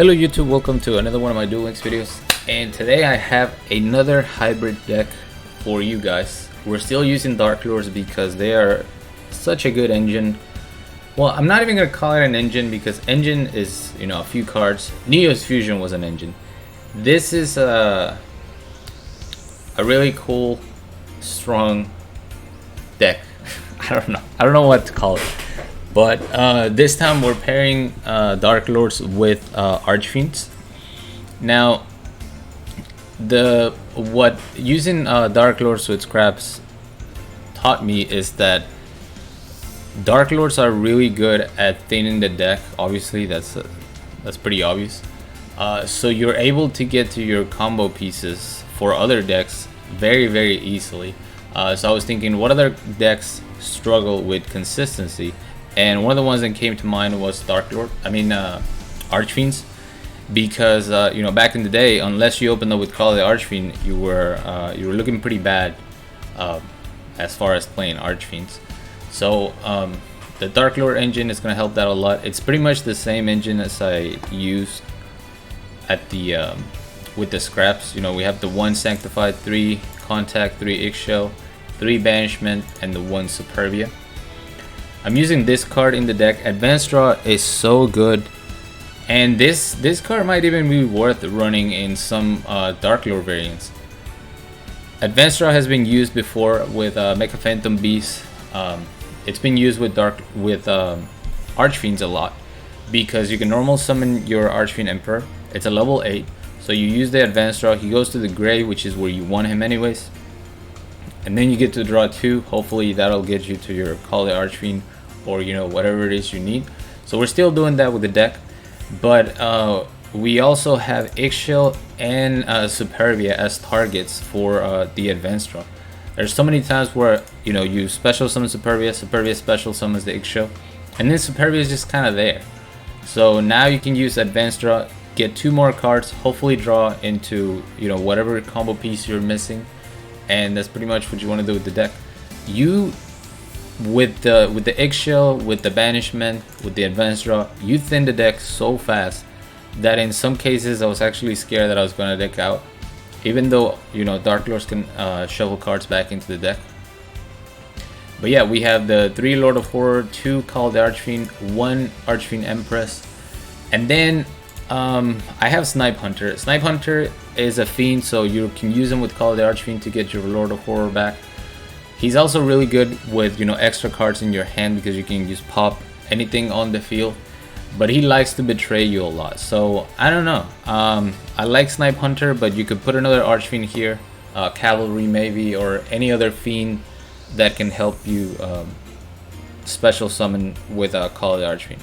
Hello YouTube, welcome to another one of my Duel videos, and today I have another hybrid deck for you guys. We're still using Dark Lords because they are such a good engine. Well, I'm not even gonna call it an engine because engine is, you know, a few cards. Neo's Fusion was an engine. This is a really cool, strong deck. I don't know what to call it. But this time we're pairing Dark Lords with Archfiends. Now, what using Dark Lords with scraps taught me is that Dark Lords are really good at thinning the deck. Obviously, that's pretty obvious. So you're able to get to your combo pieces for other decks very easily. So I was thinking, what other decks struggle with consistency? And one of the ones that came to mind was Archfiends, because you know, back in the day, unless you opened up with Call of the Archfiend, you were looking pretty bad as far as playing Archfiends. So the Dark Lord engine is going to help that a lot. It's pretty much the same engine as I used at the with the scraps. You know, we have the 1 Sanctified, 3 Contact, 3 Eggshell, 3 Banishment, and the 1 Superbia. I'm using this card in the deck. Advanced Draw is so good, and this card might even be worth running in some Dark Lord variants. Advanced Draw has been used before with Mecha Phantom Beast. It's been used with Archfiends a lot because you can normal summon your Archfiend Emperor. It's a level 8, so you use the Advanced Draw. He goes to the grave, which is where you want him anyways. And then you get to draw 2. Hopefully that'll get you to your Call the Archfiend, or you know, whatever it is you need. So we're still doing that with the deck, but we also have Eggshell and Superbia as targets for the Advanced Draw. There's so many times where, you know, you special summon Superbia special summons the Eggshell, and then Superbia is just kind of there. So now you can use Advanced Draw, get 2 more cards, hopefully draw into, you know, whatever combo piece you're missing. And that's pretty much what you want to do with the deck. You, with the Eggshell, with the Banishment, with the Advanced Draw, you thin the deck so fast that in some cases I was actually scared that I was going to deck out, even though, you know, Dark Lords can shovel cards back into the deck. But yeah, we have the 3 Lord of Horror, 2 Call the Archfiend, 1 Archfiend Empress, and then I have Snipe Hunter. Snipe Hunter is a fiend, so you can use him with Call of the Archfiend to get your Lord of Horror back. He's also really good with, you know, extra cards in your hand because you can just pop anything on the field. But he likes to betray you a lot. So I don't know. I like Snipe Hunter, but you could put another Archfiend here, Cavalry maybe, or any other fiend that can help you special summon with Call of the Archfiend.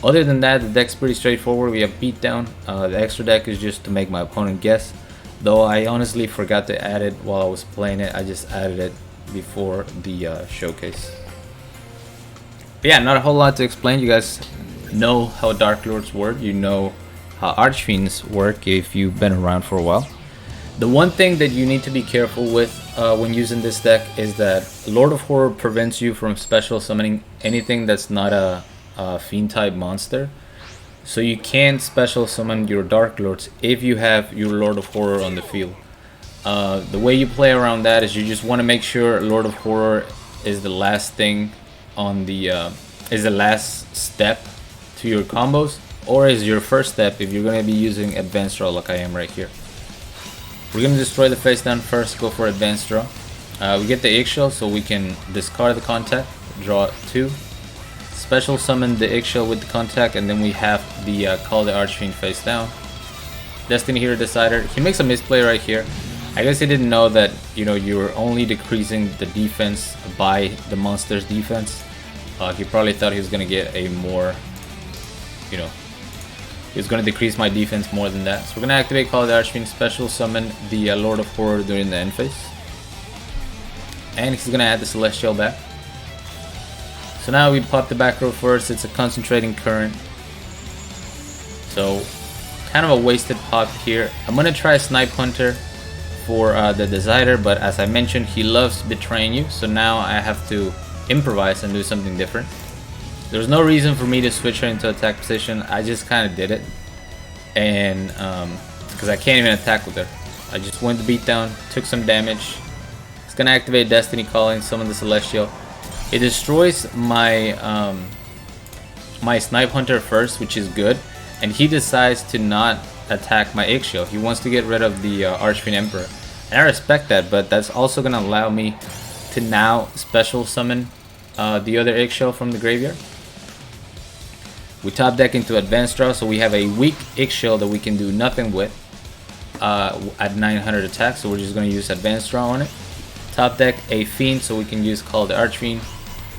Other than that, the deck's pretty straightforward. We have Beatdown. The extra deck is just to make my opponent guess, though I honestly forgot to add it while I was playing it. I just added it before the showcase. But yeah, not a whole lot to explain. You guys know how Dark Lords work. You know how Archfiends work if you've been around for a while. The one thing that you need to be careful with when using this deck is that Lord of Horror prevents you from special summoning anything that's not a fiend type monster. So you can't special summon your Dark Lords if you have your Lord of Horror on the field. The way you play around that is you just want to make sure Lord of Horror is the last thing on the is the last step to your combos, or is your first step if you're going to be using Advanced Draw like I am right here. We're going to destroy the face down first, go for Advanced Draw. We get the Eggshell, so we can discard the Contact, draw 2, special summon the Eggshell with the Contact, and then we have the Call the Archfiend face down. Destiny Hero Decider. He makes a misplay right here. I guess he didn't know that, you know, you were only decreasing the defense by the monster's defense. He probably thought he was gonna get a more, you know, he was gonna decrease my defense more than that. So we're gonna activate Call of the Archfiend, special summon the Lord of Horror during the end phase, and he's gonna add the Celestial back. So now we pop the back row first. It's a concentrating current, so kind of a wasted pop here. I'm gonna try Snipe Hunter for the Decider, but as I mentioned, he loves betraying you, so now I have to improvise and do something different. There's no reason for me to switch her into attack position. I just kind of did it. and because I can't even attack with her. I just went the beatdown, took some damage. It's gonna activate Destiny Calling, summon the Celestial. It destroys my my Snipe Hunter first, which is good, and he decides to not attack my Eggshell. He wants to get rid of the Archfiend Emperor, and I respect that, but that's also gonna allow me to now special summon the other Eggshell from the graveyard. We top deck into Advanced Draw, so we have a weak Eggshell that we can do nothing with at 900 attack, so we're just going to use Advanced Draw on it. Top deck a Fiend, so we can use Call the Archfiend.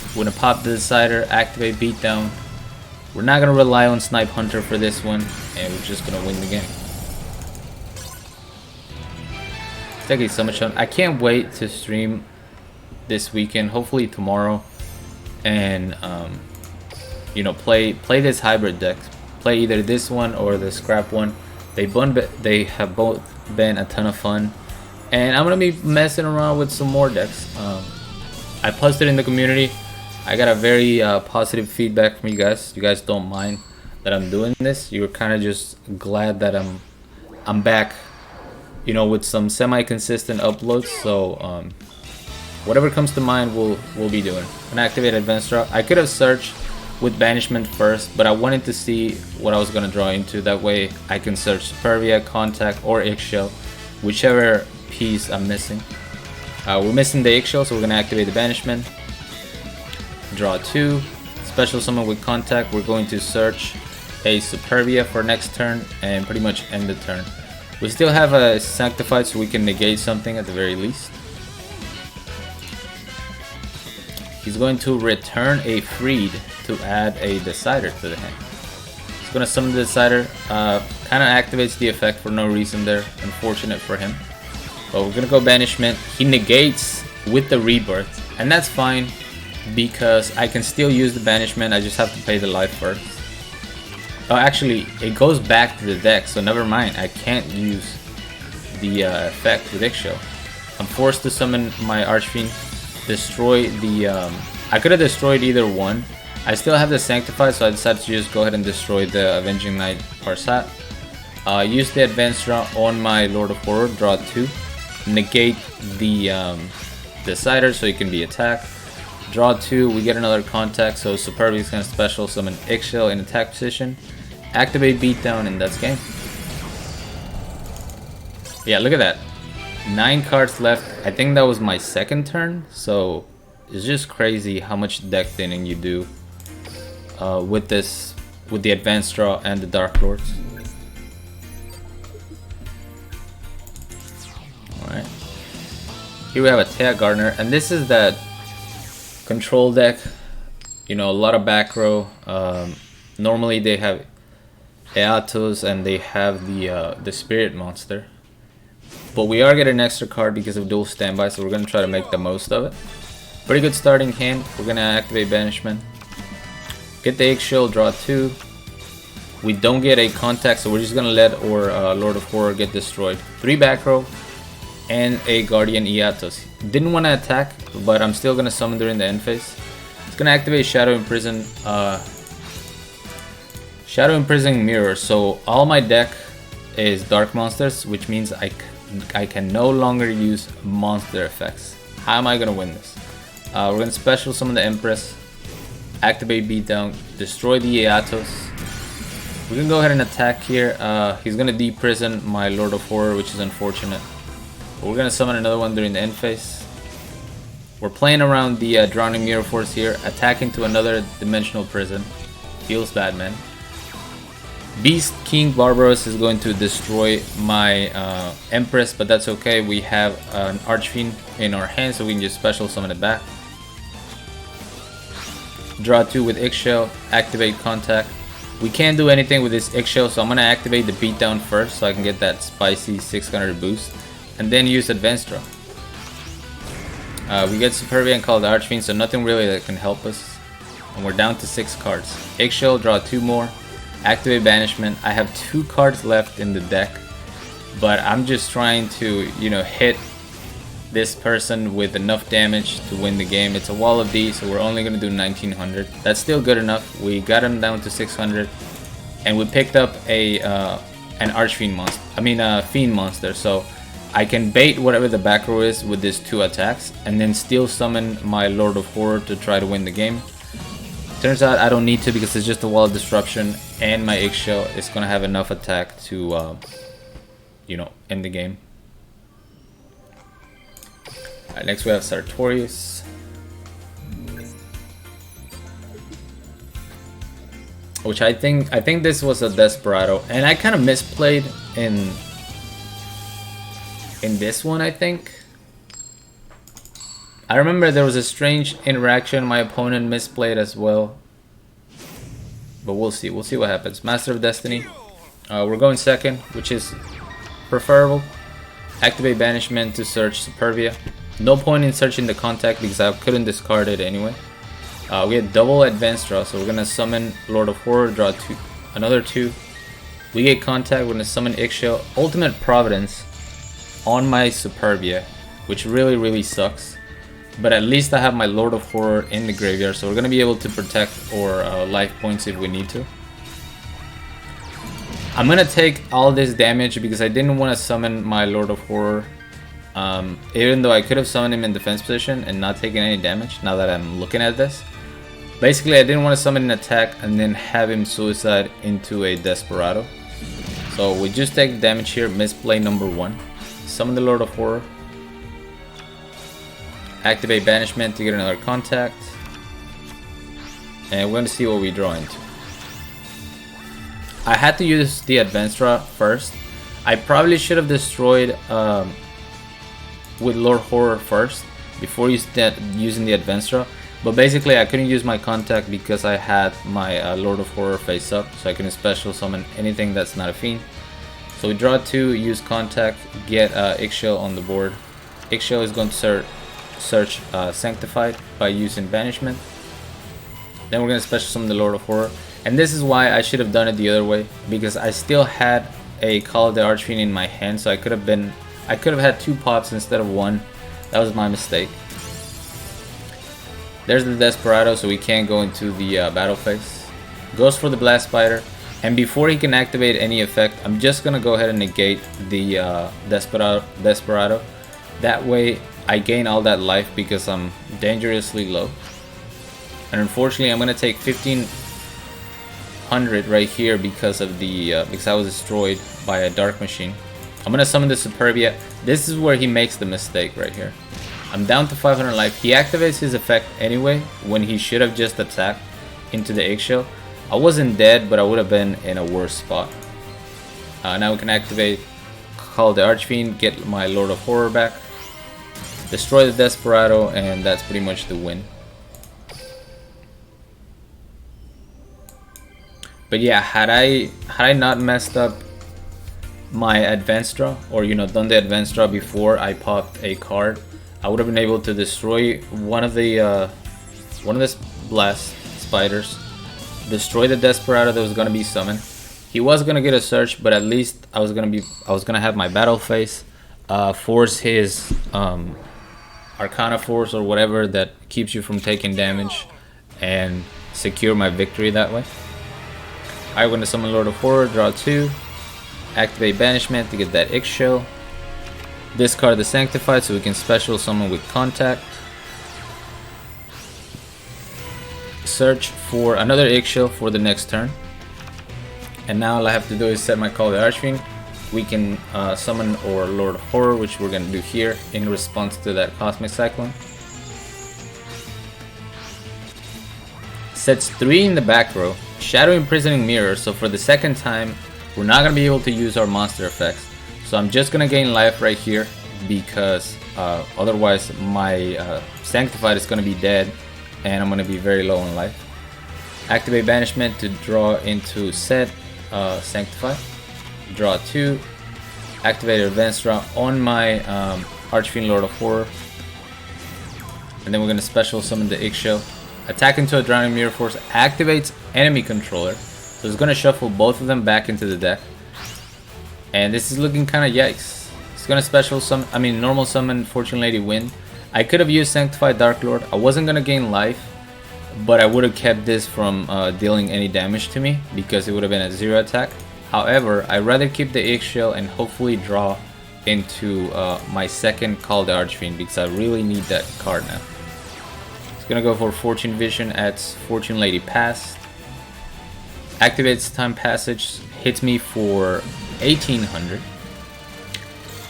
We're going to pop the Decider, activate Beatdown. We're not going to rely on Snipe Hunter for this one, and we're just going to win the game. It's actually so much fun. I can't wait to stream this weekend, hopefully tomorrow, and you know, play this hybrid deck. Play either this one or the scrap one. They have both been a ton of fun, and I'm gonna be messing around with some more decks. I posted in the community. I got a very positive feedback from you guys. You guys don't mind that I'm doing this. You're kind of just glad that I'm back, you know, with some semi-consistent uploads. So whatever comes to mind, we'll be doing. I'm gonna activate Advanced Draw. I could have searched with Banishment first, but I wanted to see what I was going to draw into. That way I can search Superbia, Contact, or Eggshell, whichever piece I'm missing. We're missing the Eggshell, so we're going to activate the Banishment. Draw 2, special summon with Contact. We're going to search a Superbia for next turn and pretty much end the turn. We still have a Sanctified, so we can negate something at the very least. He's going to return a Freed to add a Decider to the hand. He's going to summon the Decider. Kind of activates the effect for no reason there. Unfortunate for him. But we're going to go Banishment. He negates with the Rebirth. And that's fine because I can still use the Banishment. I just have to pay the life first. Oh, actually, it goes back to the deck. So never mind. I can't use the effect with Eggshell. I'm forced to summon my Archfiend. Destroy the I could have destroyed either one. I still have the Sanctify, so I decided to just go ahead and destroy the Avenging Knight Parsat. Use the Advanced Draw on my Lord of Horror, draw 2. Negate the Decider so it can be attacked. Draw 2, we get another Contact, so Superbia is going to special summon Eggshell in attack position. Activate Beatdown, and that's game. Yeah, look at that. 9 cards left. I think that was my second turn, so it's just crazy how much deck thinning you do with the Advanced Draw and the Dark Lords. Alright. Here we have a Tea Gardener, and this is that control deck. You know, a lot of back row. Normally they have Eatos and they have the Spirit Monster. But we are getting an extra card because of dual standby, so we're going to try to make the most of it. Pretty good starting hand. We're going to activate Banishment. Get the Eggshell, draw 2. We don't get a Contact, so we're just going to let our Lord of Horror get destroyed. 3 back row and a Guardian Eatos. Didn't want to attack, but I'm still going to summon during the end phase. It's going to activate Shadow Imprison. Shadow Imprison Mirror. So all my deck is Dark Monsters, which means I can no longer use monster effects. How am I going to win this? We're going to special summon the Empress, activate Beatdown, destroy the Eatos. We can go ahead and attack here. He's going to deprison my Lord of Horror, which is unfortunate. But we're going to summon another one during the end phase. We're playing around the Drowning Mirror Force here, attacking to another Dimensional Prison. Feels bad, man. Beast King Barbaros is going to destroy my Empress, but that's okay. We have an Archfiend in our hand, so we can just special summon it back. Draw 2 with Eggshell, activate Contact. We can't do anything with this Eggshell, so I'm going to activate the Beatdown first so I can get that spicy 600 boost, and then use Advanced Draw. We get Superbia and Call the Archfiend, so nothing really that can help us. And we're down to 6 cards. Eggshell, draw 2 more. Activate Banishment. I have 2 cards left in the deck, but I'm just trying to, you know, hit this person with enough damage to win the game. It's a wall of D, so we're only going to do 1900. That's still good enough. We got him down to 600, and we picked up a an Archfiend monster. I mean a Fiend monster. So I can bait whatever the back row is with these 2 attacks, and then still summon my Lord of Horror to try to win the game. Turns out I don't need to, because it's just a wall of disruption, and my Eggshell is gonna have enough attack to, you know, end the game. Alright, next we have Sartorius. Which I think this was a Desperado, and I kind of misplayed in this one. I think I remember there was a strange interaction. My opponent misplayed as well, but we'll see what happens. Master of Destiny, we're going second, which is preferable. Activate Banishment to search Superbia. No point in searching the contact because I couldn't discard it anyway. We had double advanced draw, so we're gonna summon Lord of Horror, draw 2, another 2. We get contact, we're gonna summon Eggshell, Ultimate Providence on my Superbia, which really sucks. But at least I have my Lord of Horror in the graveyard, so we're gonna be able to protect our life points if we need to. I'm gonna take all this damage because I didn't want to summon my Lord of Horror. Even though I could have summoned him in defense position and not taken any damage, now that I'm looking at this. Basically, I didn't want to summon an attack and then have him suicide into a Desperado. So we just take damage here, misplay number 1. Summon the Lord of Horror. Activate Banishment to get another contact. And we're going to see what we draw into. I had to use the advanced draw first. I probably should have destroyed with Lord Horror first before using the advanced draw. But basically I couldn't use my contact because I had my Lord of Horror face up, so I couldn't special summon anything that's not a fiend. So we draw 2, use contact, get Eggshell on the board. Eggshell is going to search Sanctified by using Banishment. Then we're going to special summon the Lord of Horror. And this is why I should have done it the other way, because I still had a Call of the Archfiend in my hand, so I could have had 2 pops instead of 1. That was my mistake. There's the Desperado, so we can't go into the battle phase. Goes for the Blast Spider, and before he can activate any effect, I'm just gonna go ahead and negate the Desperado. That way I gain all that life because I'm dangerously low. And unfortunately I'm gonna take 1500 right here because of the because I was destroyed by a Dark Machine. I'm gonna summon the Superbia. This is where he makes the mistake right here. I'm down to 500 life. He activates his effect anyway when he should have just attacked into the Eggshell. I wasn't dead, but I would have been in a worse spot. Now we can activate Call the Archfiend, get my Lord of Horror back, destroy the Desperado, and that's pretty much the win. But yeah, had I not messed up my advanced draw, or done the advanced draw before I popped a card, I would have been able to destroy one of the Blast Spiders, destroy the Desperado that was gonna be summoned. He was gonna get a search, but at least I was gonna have my battle phase, force his Arcana Force or whatever that keeps you from taking damage, and secure my victory that way. I'm gonna summon Lord of Horror, draw 2, activate Banishment to get that Eggshell. Discard the Sanctified so we can special summon with contact. Search for another Eggshell for the next turn. And now all I have to do is set my Call of the Archfiend. We can summon our Lord of Horror, which we're going to do here in response to that Cosmic Cyclone. Sets 3 in the back row. Shadow Imprisoning Mirror, so for the second time we're not going to be able to use our monster effects. So I'm just gonna gain life right here because otherwise my Sanctified is gonna be dead and I'm gonna be very low on life. Activate Banishment to draw into set Sanctified. Draw 2. Activate Advanced Draw on my Archfiend Lord of Horror. And then we're gonna special summon the Eggshell. Attack into a Drowning Mirror Force, activates enemy controller. So it's gonna shuffle both of them back into the deck. And this is looking kind of yikes. It's gonna normal summon Fortune Lady Wind. I could have used Sanctified Dark Lord. I wasn't gonna gain life, but I would have kept this from dealing any damage to me because it would have been a 0 attack. However, I'd rather keep the eggshell and hopefully draw into my second Call the Archfiend, because I really need that card now. It's gonna go for Fortune Vision, adds Fortune Lady Past. Activates Time Passage, hits me for 1800.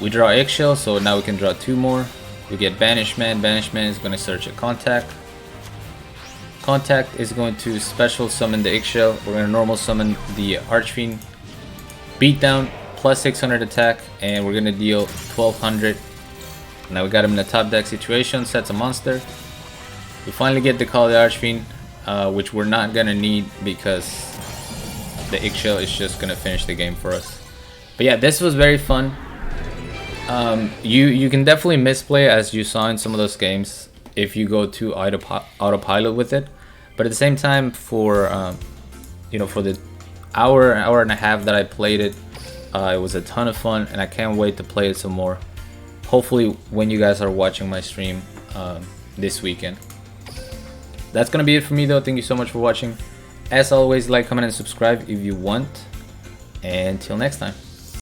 We draw Eggshell, so now we can draw 2 more. We get Banishment. Banishment is going to search a contact. Contact is going to special summon the Eggshell. We're going to normal summon the Archfiend. Beatdown, plus 600 attack, and we're going to deal 1200. Now we got him in a top deck situation, sets a monster. We finally get the Call of the Archfiend, which we're not going to need because the Eggshell is just going to finish the game for us. But yeah, this was very fun. You can definitely misplay, as you saw in some of those games, if you go to autopilot with it. But at the same time, for for the hour and a half that I played it, it was a ton of fun, and I can't wait to play it some more. Hopefully, when you guys are watching my stream this weekend. That's gonna be it for me, though. Thank you so much for watching. As always, like, comment, and subscribe if you want. And till next time.